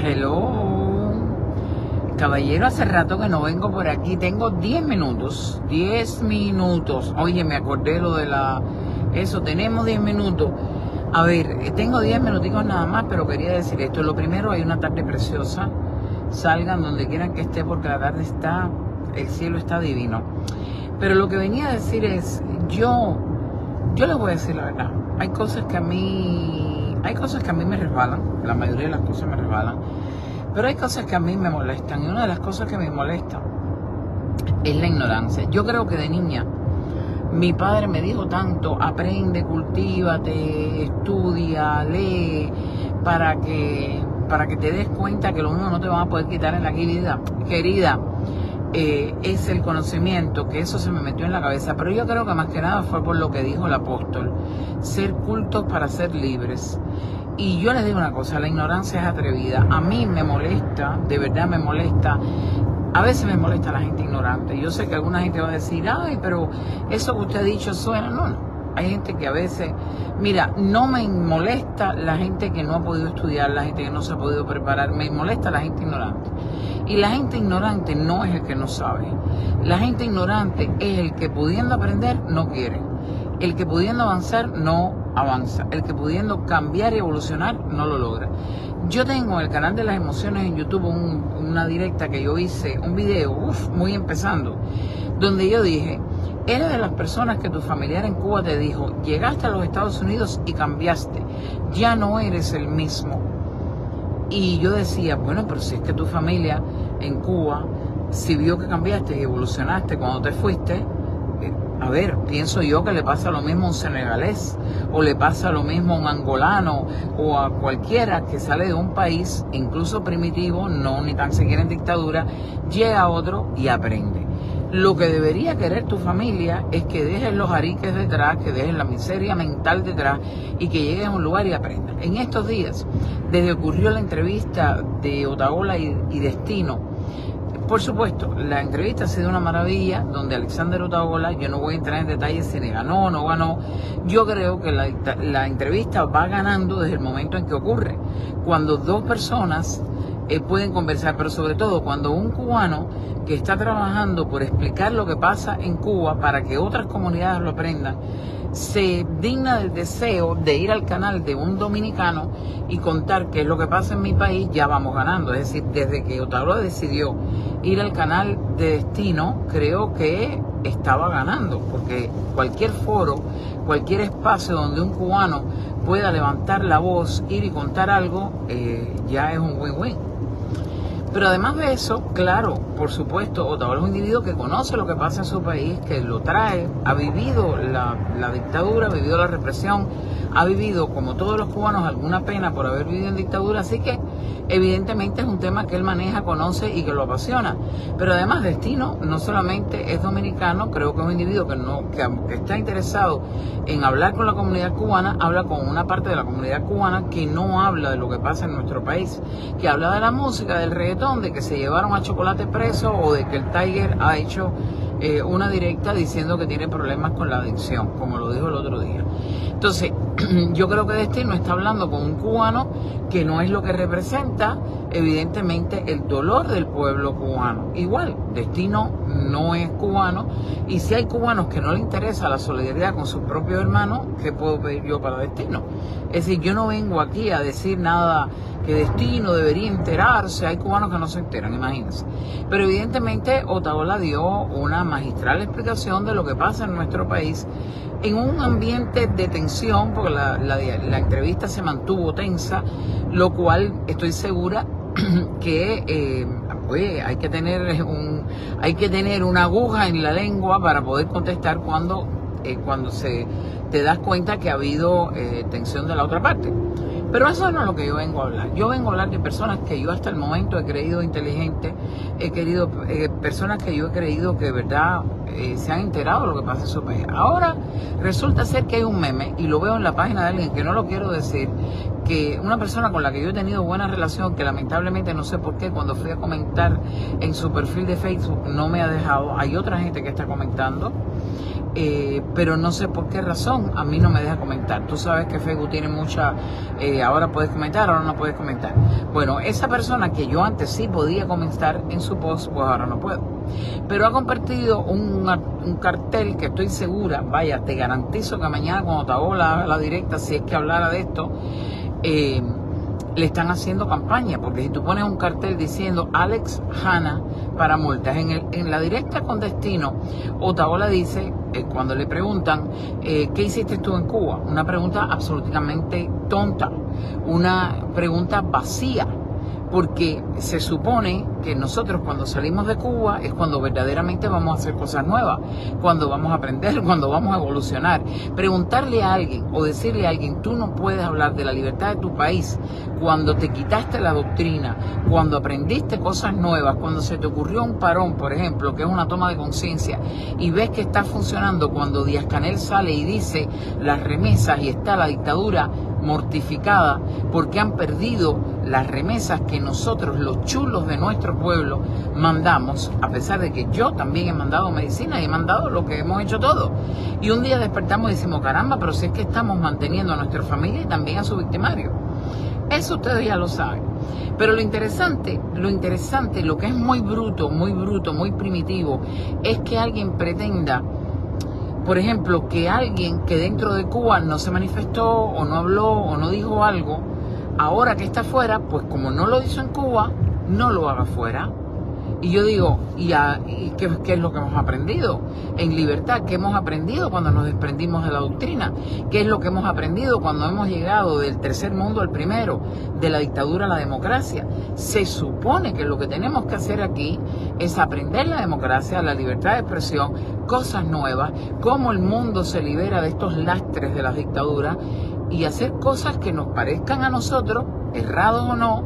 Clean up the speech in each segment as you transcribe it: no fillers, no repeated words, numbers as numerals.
Hello. Caballero, hace rato que no vengo por aquí. Tengo 10 minutos. 10 minutos. Oye, me acordé lo de eso, tenemos 10 minutos. A ver, tengo 10 minuticos nada más, pero quería decir esto. Lo primero, hay una tarde preciosa. Salgan donde quieran que esté, porque la tarde el cielo está divino. Pero lo que venía a decir es, yo les voy a decir la verdad. Hay cosas que a mí me resbalan. La mayoría de las cosas me resbalan. Pero hay cosas que a mí me molestan. Y una de las cosas que me molesta es la ignorancia. Yo creo que de niña mi padre me dijo tanto: aprende, cultívate, estudia, lee, para que te des cuenta que lo mismo no te van a poder quitar en la vida. Querida, es el conocimiento, que eso se me metió en la cabeza. Pero yo creo que más que nada fue por lo que dijo el apóstol: ser cultos para ser libres. Y yo les digo una cosa, la ignorancia es atrevida. A mí me molesta, de verdad me molesta. A veces me molesta la gente ignorante. Yo sé que alguna gente va a decir: ay, pero eso que usted ha dicho suena. No. Hay gente que a veces, mira, no me molesta la gente que no ha podido estudiar, la gente que no se ha podido preparar. Me molesta la gente ignorante. Y la gente ignorante no es el que no sabe. La gente ignorante es el que, pudiendo aprender, no quiere. El que, pudiendo avanzar, no avanza. El que, pudiendo cambiar y evolucionar, no lo logra. Yo tengo en el canal de las emociones en YouTube una directa que yo hice, un video, muy empezando, donde yo dije: eres de las personas que tu familiar en Cuba te dijo, llegaste a los Estados Unidos y cambiaste, ya no eres el mismo. Y yo decía: bueno, pero si es que tu familia en Cuba, si vio que cambiaste y evolucionaste cuando te fuiste, a ver, pienso yo que le pasa lo mismo a un senegalés, o le pasa lo mismo a un angolano, o a cualquiera que sale de un país, incluso primitivo, no ni tan siquiera en dictadura, llega a otro y aprende. Lo que debería querer tu familia es que dejes los ariques detrás, que dejes la miseria mental detrás y que llegues a un lugar y aprendas. En estos días, desde que ocurrió la entrevista de Otaola y Destino, por supuesto, la entrevista ha sido una maravilla, donde Alexander Otaola, yo no voy a entrar en detalles si le ganó o no ganó, yo creo que la entrevista va ganando desde el momento en que ocurre, cuando dos personas pueden conversar, pero sobre todo cuando un cubano que está trabajando por explicar lo que pasa en Cuba para que otras comunidades lo aprendan, se digna del deseo de ir al canal de un dominicano y contar qué es lo que pasa en mi país, ya vamos ganando. Es decir, desde que Otaola decidió ir al canal de Destino, creo que estaba ganando, porque cualquier foro, cualquier espacio donde un cubano pueda levantar la voz, ir y contar algo, ya es un win-win. Pero además de eso, claro, por supuesto, Otaola es un individuo que conoce lo que pasa en su país, que lo trae, ha vivido la dictadura, ha vivido la represión, ha vivido, como todos los cubanos, alguna pena por haber vivido en dictadura, así que evidentemente es un tema que él maneja, conoce y que lo apasiona. Pero además Destino no solamente es dominicano, creo que es un individuo que está interesado en hablar con la comunidad cubana, habla con una parte de la comunidad cubana que no habla de lo que pasa en nuestro país, que habla de la música, del reggaetón, de que se llevaron a Chocolate preso, o de que el Tiger ha hecho una directa diciendo que tiene problemas con la adicción, como lo dijo el otro día. Entonces, yo creo que Destino está hablando con un cubano que no es lo que representa, evidentemente, el dolor del pueblo cubano. Igual, Destino no es cubano, y si hay cubanos que no le interesa la solidaridad con sus propios hermanos, ¿qué puedo pedir yo para Destino? Es decir, yo no vengo aquí a decir nada que Destino debería enterarse. Hay cubanos que no se enteran, imagínense. Pero evidentemente Otaola dio una magistral explicación de lo que pasa en nuestro país, en un ambiente de tensión, porque la entrevista se mantuvo tensa, lo cual estoy segura que hay que tener una aguja en la lengua para poder contestar cuando te das cuenta que ha habido tensión de la otra parte. Pero eso no es lo que yo vengo a hablar. Yo vengo a hablar de personas que yo hasta el momento he creído inteligentes, personas que yo he creído que de verdad se han enterado de lo que pasa en su país. Ahora resulta ser que hay un meme, y lo veo en la página de alguien que no lo quiero decir, que una persona con la que yo he tenido buena relación, que lamentablemente no sé por qué, cuando fui a comentar en su perfil de Facebook no me ha dejado. Hay otra gente que está comentando, pero no sé por qué razón a mí no me deja comentar. Tú sabes que Facebook tiene mucha, ahora puedes comentar, ahora no puedes comentar. Bueno, esa persona que yo antes sí podía comentar en su post, pues ahora no puedo. Pero ha compartido un cartel que estoy segura, vaya, te garantizo que mañana cuando te hago la directa, si es que hablara de esto, le están haciendo campaña, porque si tú pones un cartel diciendo Alex Hanna para multas, en la directa con Destino, Otaola dice, cuando le preguntan, ¿qué hiciste tú en Cuba? Una pregunta absolutamente tonta, una pregunta vacía, porque se supone que nosotros cuando salimos de Cuba es cuando verdaderamente vamos a hacer cosas nuevas, cuando vamos a aprender, cuando vamos a evolucionar. Preguntarle a alguien o decirle a alguien, tú no puedes hablar de la libertad de tu país cuando te quitaste la doctrina, cuando aprendiste cosas nuevas, cuando se te ocurrió un parón, por ejemplo, que es una toma de conciencia, y ves que está funcionando cuando Díaz-Canel sale y dice las remesas y está la dictadura mortificada porque han perdido las remesas que nosotros, los chulos de nuestro pueblo, mandamos, a pesar de que yo también he mandado medicina y he mandado lo que hemos hecho todo. Y un día despertamos y decimos, caramba, pero si es que estamos manteniendo a nuestra familia y también a su victimario. Eso ustedes ya lo saben. Pero lo interesante, lo que es muy bruto, muy primitivo, es que alguien pretenda, por ejemplo, que alguien que dentro de Cuba no se manifestó o no habló o no dijo algo, ahora que está afuera, pues como no lo hizo en Cuba, no lo haga afuera. Y yo digo, ¿y qué es lo que hemos aprendido? En libertad, ¿qué hemos aprendido cuando nos desprendimos de la doctrina? ¿Qué es lo que hemos aprendido cuando hemos llegado del tercer mundo al primero, de la dictadura a la democracia? Se supone que lo que tenemos que hacer aquí es aprender la democracia, la libertad de expresión, cosas nuevas, cómo el mundo se libera de estos lastres de las dictaduras y hacer cosas que nos parezcan a nosotros, errados o no,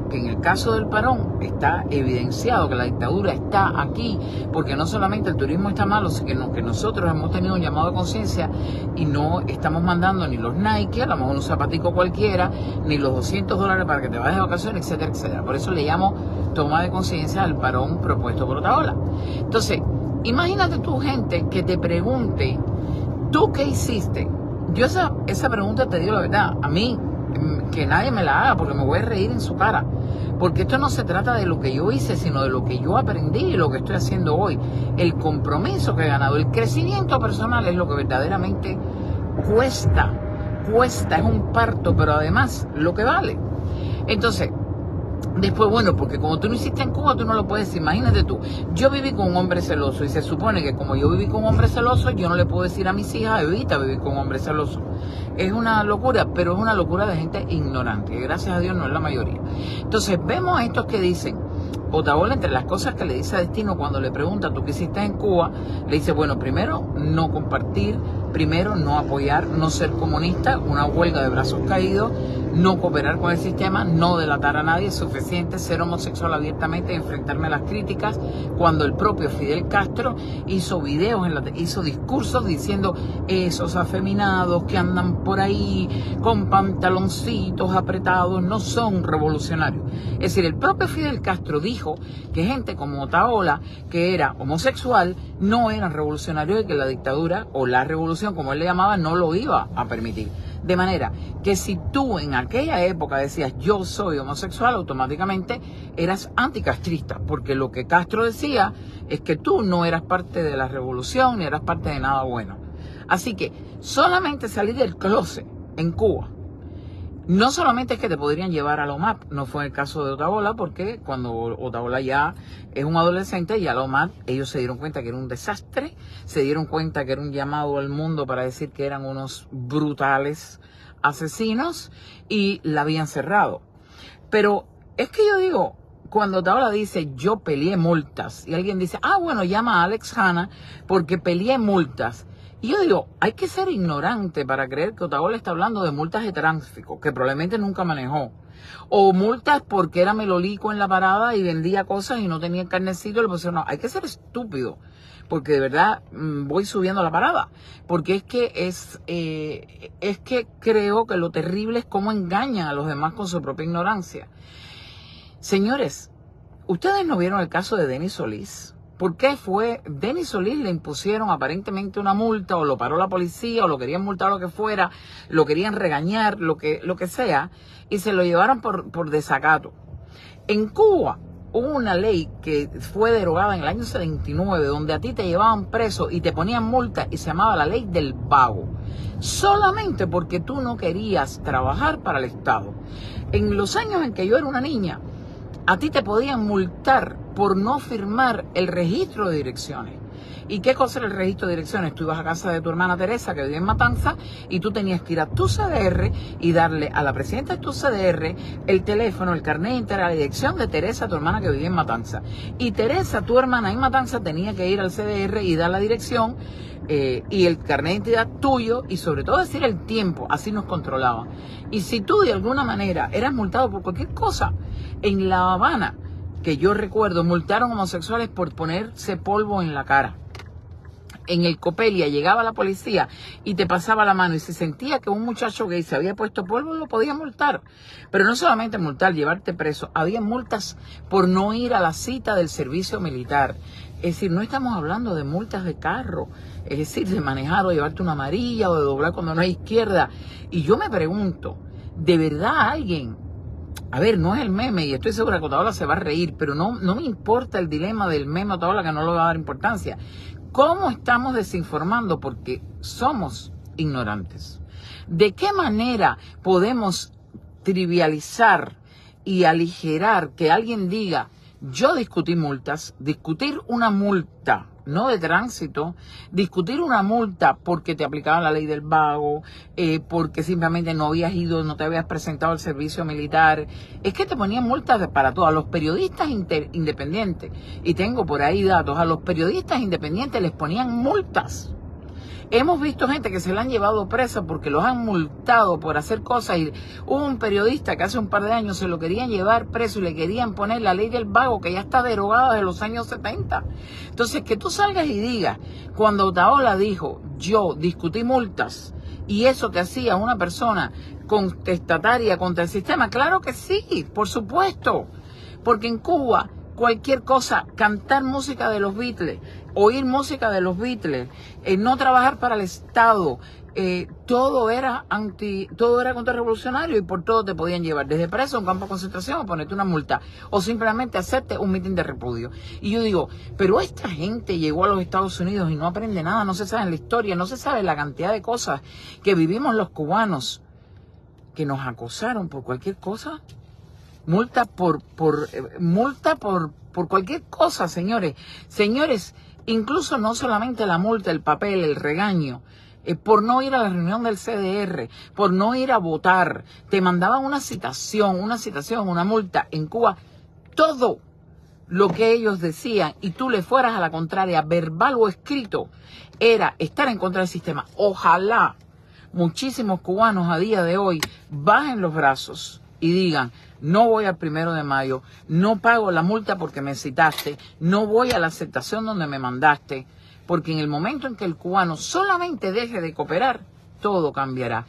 que en el caso del parón está evidenciado que la dictadura está aquí, porque no solamente el turismo está malo, sino que nosotros hemos tenido un llamado de conciencia y no estamos mandando ni los Nike, a lo mejor un zapatico cualquiera, ni los $200 para que te vayas de vacaciones, etcétera, etcétera. Por eso le llamo toma de conciencia al parón propuesto por Otaola. Entonces, imagínate tú, gente, que te pregunte, ¿tú qué hiciste? Yo esa pregunta, te digo la verdad, a mí, que nadie me la haga porque me voy a reír en su cara, porque esto no se trata de lo que yo hice, sino de lo que yo aprendí y lo que estoy haciendo hoy, el compromiso que he ganado, el crecimiento personal es lo que verdaderamente cuesta, es un parto, pero además lo que vale. Entonces, después, bueno, porque como tú no hiciste en Cuba, tú no lo puedes decir. Imagínate tú, yo viví con un hombre celoso y se supone que como yo viví con un hombre celoso, yo no le puedo decir a mis hijas, evita vivir con un hombre celoso. Es una locura, pero es una locura de gente ignorante, y gracias a Dios no es la mayoría. Entonces vemos a estos que dicen, Otaola, entre las cosas que le dice a Destino cuando le pregunta, ¿tú qué hiciste en Cuba? Le dice, bueno, primero, no compartir, primero, no apoyar, no ser comunista, una huelga de brazos caídos, no cooperar con el sistema, no delatar a nadie, es suficiente ser homosexual abiertamente y enfrentarme a las críticas, cuando el propio Fidel Castro hizo videos, hizo discursos diciendo esos afeminados que andan por ahí con pantaloncitos apretados no son revolucionarios. Es decir, el propio Fidel Castro dijo que gente como Otaola, que era homosexual, no eran revolucionarios y que la dictadura o la revolución, como él le llamaba, no lo iba a permitir. De manera que si tú en aquella época decías yo soy homosexual, automáticamente eras anticastrista, porque lo que Castro decía es que tú no eras parte de la revolución ni eras parte de nada bueno. Así que solamente salir del closet en Cuba, no solamente es que te podrían llevar a la OMAP, no fue el caso de Otaola, porque cuando Otaola ya es un adolescente, ya la OMAP, ellos se dieron cuenta que era un desastre, se dieron cuenta que era un llamado al mundo para decir que eran unos brutales asesinos y la habían cerrado. Pero es que yo digo, cuando Otaola dice yo peleé multas y alguien dice, bueno, llama a Alex Hanna porque peleé multas. Y yo digo, hay que ser ignorante para creer que Otaola está hablando de multas de tráfico, que probablemente nunca manejó. O multas porque era melolico en la parada y vendía cosas y no tenía el carnecito. No, hay que ser estúpido, porque de verdad voy subiendo la parada. Porque es que creo que lo terrible es cómo engañan a los demás con su propia ignorancia. Señores, ¿ustedes no vieron el caso de Denis Solís? ¿Por qué fue? Denis Solís le impusieron aparentemente una multa, o lo paró la policía, o lo querían multar, lo que fuera, lo querían regañar, lo que sea, y se lo llevaron por desacato. En Cuba hubo una ley que fue derogada en el año 79, donde a ti te llevaban preso y te ponían multa, y se llamaba la ley del vago, solamente porque tú no querías trabajar para el Estado. En los años en que yo era una niña, a ti te podían multar por no firmar el registro de direcciones. ¿Y qué cosa era el registro de direcciones? Tú ibas a casa de tu hermana Teresa, que vivía en Matanza, y tú tenías que ir a tu CDR y darle a la presidenta de tu CDR el teléfono, el carnet de identidad, la dirección de Teresa, tu hermana que vivía en Matanza. Y Teresa, tu hermana en Matanza, tenía que ir al CDR y dar la dirección y el carnet de identidad tuyo, y sobre todo decir el tiempo, así nos controlaban. Y si tú de alguna manera eras multado por cualquier cosa, en La Habana, que yo recuerdo, multaron homosexuales por ponerse polvo en la cara. En el Copelia llegaba la policía y te pasaba la mano, y si sentía que un muchacho gay se había puesto polvo, lo podía multar. Pero no solamente multar, llevarte preso, había multas por no ir a la cita del servicio militar. Es decir, no estamos hablando de multas de carro, es decir, de manejar o llevarte una amarilla o de doblar cuando no hay izquierda. Y yo me pregunto, ¿de verdad alguien? A ver, no es el meme, y estoy segura que Otaola se va a reír, pero no me importa el dilema del meme Otaola, que no le va a dar importancia. ¿Cómo estamos desinformando? Porque somos ignorantes. ¿De qué manera podemos trivializar y aligerar que alguien diga, yo discutí multas, discutir una multa, no de tránsito, discutir una multa porque te aplicaban la ley del vago, porque simplemente no habías ido, no te habías presentado al servicio militar? Es que te ponían multas para todo. A los periodistas independientes, y tengo por ahí datos, a los periodistas independientes les ponían multas. Hemos visto gente que se la han llevado presa porque los han multado por hacer cosas, y hubo un periodista que hace un par de años se lo querían llevar preso y le querían poner la ley del vago, que ya está derogada desde los años 70. Entonces, que tú salgas y digas, cuando Otaola dijo, yo discutí multas, y eso te hacía una persona contestataria contra el sistema, claro que sí, por supuesto, porque en Cuba cualquier cosa, cantar música de los Beatles, oír música de los Beatles, no trabajar para el Estado, todo era contrarrevolucionario, y por todo te podían llevar, desde preso a un campo de concentración, o ponerte una multa, o simplemente hacerte un mitin de repudio. Y yo digo, pero esta gente llegó a los Estados Unidos y no aprende nada, no se sabe la historia, no se sabe la cantidad de cosas que vivimos los cubanos, que nos acosaron por cualquier cosa. Multa por cualquier cosa, señores. Señores, incluso no solamente la multa, el papel, el regaño, por no ir a la reunión del CDR, por no ir a votar, te mandaban una citación, una multa. En Cuba, todo lo que ellos decían, y tú le fueras a la contraria, verbal o escrito, era estar en contra del sistema. Ojalá muchísimos cubanos a día de hoy bajen los brazos y digan, no voy al 1 de mayo, no pago la multa porque me citaste, no voy a la aceptación donde me mandaste, porque en el momento en que el cubano solamente deje de cooperar, todo cambiará.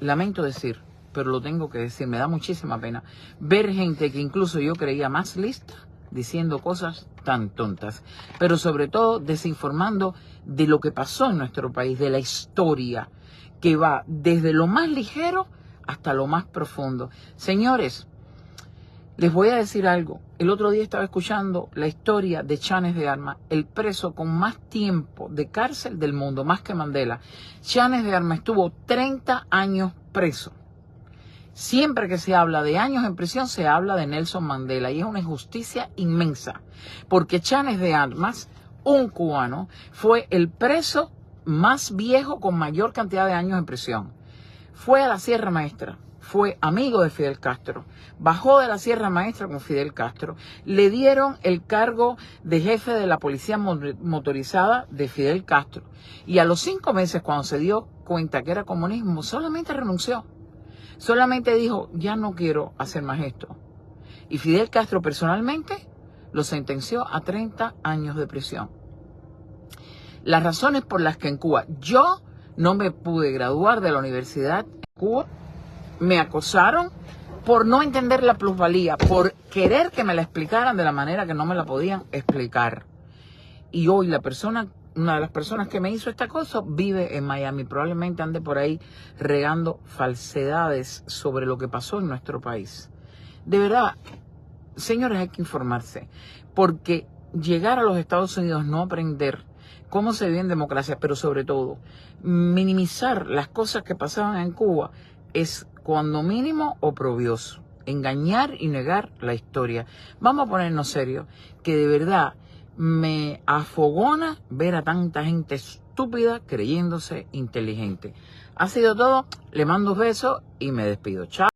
Lamento decir, pero lo tengo que decir, me da muchísima pena ver gente que incluso yo creía más lista diciendo cosas tan tontas, pero sobre todo desinformando de lo que pasó en nuestro país, de la historia, que va desde lo más ligero hasta lo más profundo. Señores, les voy a decir algo. El otro día estaba escuchando la historia de Chanes de Armas, el preso con más tiempo de cárcel del mundo, más que Mandela. Chanes de Armas estuvo 30 años preso. Siempre que se habla de años en prisión, se habla de Nelson Mandela, y es una injusticia inmensa, porque Chanes de Armas, un cubano, fue el preso más viejo con mayor cantidad de años en prisión. Fue a la Sierra Maestra, fue amigo de Fidel Castro, bajó de la Sierra Maestra con Fidel Castro, le dieron el cargo de jefe de la policía motorizada de Fidel Castro, y a los 5 meses, cuando se dio cuenta que era comunismo, solamente renunció, solamente dijo, ya no quiero hacer más esto. Y Fidel Castro personalmente lo sentenció a 30 años de prisión. Las razones por las que en Cuba yo no me pude graduar de la universidad en Cuba, me acosaron por no entender la plusvalía, por querer que me la explicaran de la manera que no me la podían explicar. Y hoy una de las personas que me hizo esta cosa vive en Miami. Probablemente ande por ahí regando falsedades sobre lo que pasó en nuestro país. De verdad, señores, hay que informarse, porque llegar a los Estados Unidos, no aprender cómo se vive en democracia, pero sobre todo minimizar las cosas que pasaban en Cuba, es cuando mínimo oprobioso. Engañar y negar la historia. Vamos a ponernos serios, que de verdad me afogona ver a tanta gente estúpida creyéndose inteligente. Ha sido todo, le mando besos y me despido. Chao.